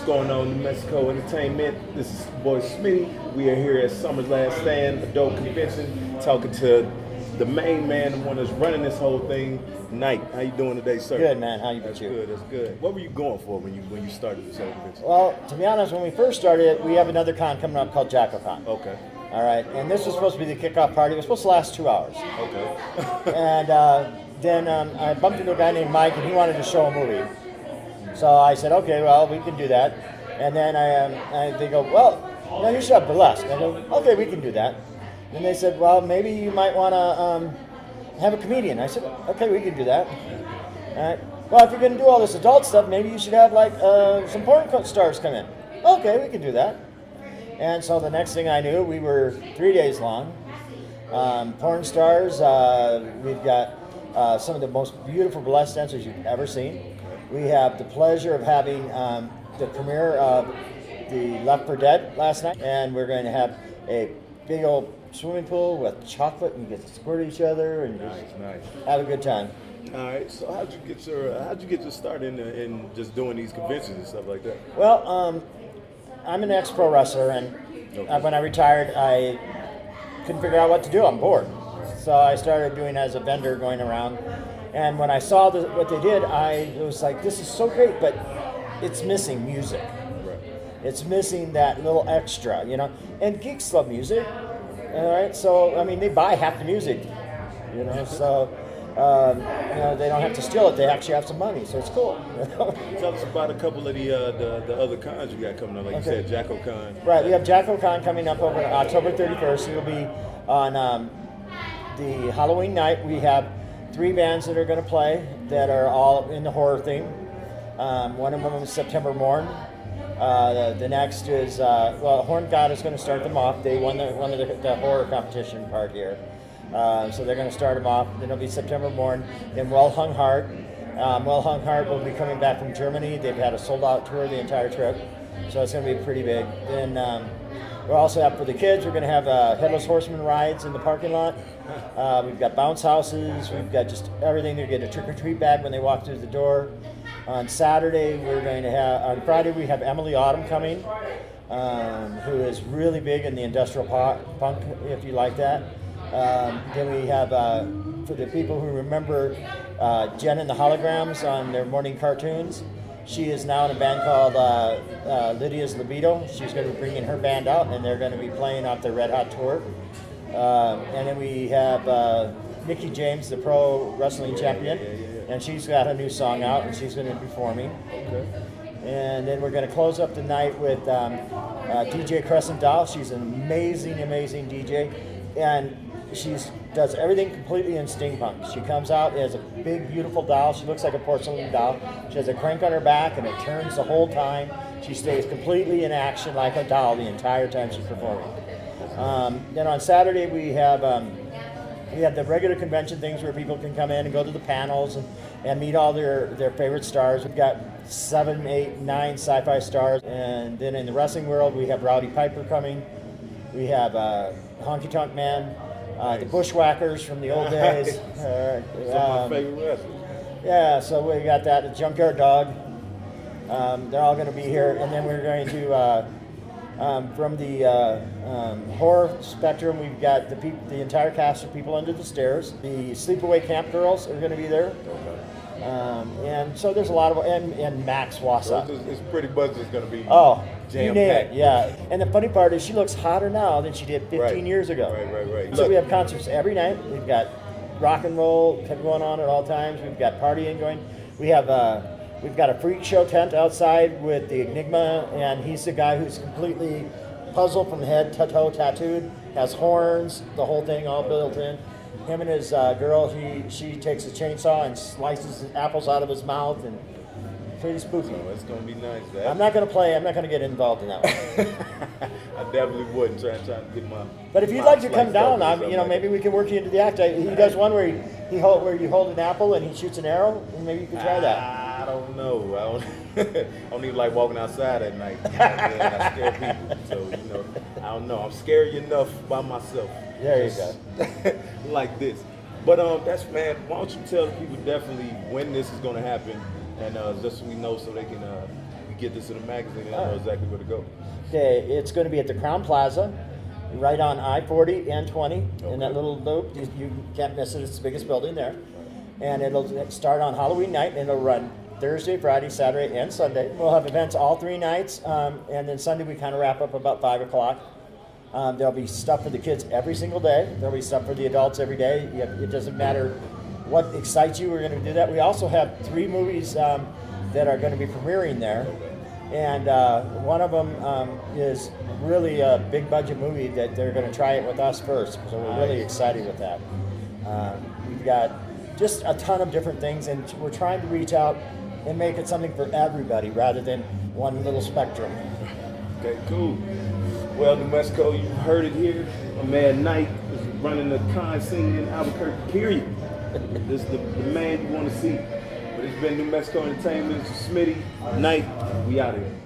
What's going on, New Mexico Entertainment? This is boy Smitty. We are here at Summer's Last Stand Adult Convention, talking to the main man, the one that's running this whole thing, Nyte. How you doing today, sir? Good, man. How you been? That's good. That's good. What were you going for when you started this whole convention? Well, to be honest, when we first started, we have another con coming up called JackoCon. Okay. All right, and this was supposed to be the kickoff party. It was supposed to last 2 hours. Okay. And then I bumped into a guy named Mike, and he wanted to show a movie. So I said, okay, well, we can do that. And then they go, well, no, you should have burlesque. I go, okay, we can do that. And they said, well, maybe you might want to have a comedian. I said, okay, we can do that. All right. Well, if you're going to do all this adult stuff, maybe you should have like some porn stars come in. Okay, we can do that. And so the next thing I knew, we were 3 days long. Porn stars, we've got some of the most beautiful burlesque dancers you've ever seen. We have the pleasure of having the premiere of the Left for Dead last night, and we're going to have a big old swimming pool with chocolate, and you get to squirt at each other and Nice. have a good time. All right. So how'd you get your start in just doing these conventions and stuff like that? Well, I'm an ex-pro wrestler, and when I retired, I couldn't figure out what to do. I'm bored. So I started doing as a vendor going around. And when I saw what they did, I was like, this is so great, but it's missing music. Right. It's missing that little extra, you know. And geeks love music, all right? So, I mean, they buy half the music, you know. So, you know, they don't have to steal it. They actually have some money, so it's cool. Tell us about a couple of the other cons you got coming up. Like you said, JackoCon. Right, we have JackoCon coming up over October 31st. It'll be on the Halloween night. We have 3 bands that are going to play that are all in the horror theme. One of them is September Morn. The next is, Horned God is going to start them off. They won the horror competition part here. So they're going to start them off. Then it'll be September Morn. Then Well Hung Heart. Well Hung Heart will be coming back from Germany. They've had a sold-out tour the entire trip. So it's going to be pretty big. Then we'll also have, for the kids, we're going to have Headless Horseman rides in the parking lot. We've got bounce houses. We've got just everything. They get a trick-or-treat bag when they walk through the door. On Saturday, on Friday, we have Emily Autumn coming, who is really big in the industrial punk, if you like that. Then we have, for the people who remember Jen and the Holograms on their morning cartoons, she is now in a band called Lydia's Libido. She's going to be bringing her band out, and they're going to be playing off their Red Hot tour. And then we have Nikki James, the pro wrestling champion, and she's got a new song out, and she's going to be performing. Okay. And then we're going to close up the night with DJ Crescent Doll. She's an amazing DJ, and she does everything completely in steampunk. She comes out as a big, beautiful doll. She looks like a porcelain doll. She has a crank on her back, and it turns the whole time. She stays completely in action like a doll the entire time she's performing. Then on Saturday we have the regular convention things where people can come in and go to the panels and meet all their favorite stars. We've got 7, 8, 9 sci-fi stars. And then in the wrestling world, we have Rowdy Piper coming. We have Honky Tonk Man, the Bushwhackers from the old days. Some of my favorite wrestlers. Yeah, so we got that, the Junkyard Dog. They're all going to be here. And then we're going to, from the horror spectrum, we've got the entire cast of People Under the Stairs. The Sleepaway Camp Girls are going to be there. Okay. And so there's a lot of, and Max Wassa. So it's pretty much just going to be You name it, yeah. And the funny part is she looks hotter now than she did 15 years ago. Right. So we have concerts every night. We've got rock and roll going on at all times. We've got partying going. We've got a freak show tent outside with the Enigma, and he's the guy who's completely puzzled from head to toe, tattooed, has horns, the whole thing all built in. Him and his girl, she takes a chainsaw and slices apples out of his mouth, and pretty spooky. Oh, it's going to be nice. I'm not going to get involved in that one. I definitely wouldn't try to get my. But if you'd like to come down, maybe we can work you into the act. He does one where you hold an apple and he shoots an arrow, and maybe you could try that. I don't know. I don't even like walking outside at night. I scare people. So, I don't know. I'm scary enough by myself. There you go. Like this. But man, why don't you tell the people definitely when this is going to happen, and just so we know, so they can get this in a magazine and I know exactly where to go. Okay, it's going to be at the Crown Plaza, right on I-40 and 20 in that little loop. You can't miss it. It's the biggest building there. And it'll start on Halloween night, and it'll run Thursday, Friday, Saturday, and Sunday. We'll have events all 3 nights, and then Sunday we kind of wrap up about 5 o'clock. There'll be stuff for the kids every single day. There'll be stuff for the adults every day. It doesn't matter what excites you. We're going to do that. We also have 3 movies that are going to be premiering there. And one of them is really a big budget movie that they're going to try it with us first. So we're really excited with that. We've got just a ton of different things, and we're trying to reach out and make it something for everybody rather than one little spectrum. Okay, cool. Well, New Mexico, you heard it here. My man Nyte is running the con scene in Albuquerque, period. This is the man you want to see. But it's been New Mexico Entertainment. It's Smitty, Nyte. We out here.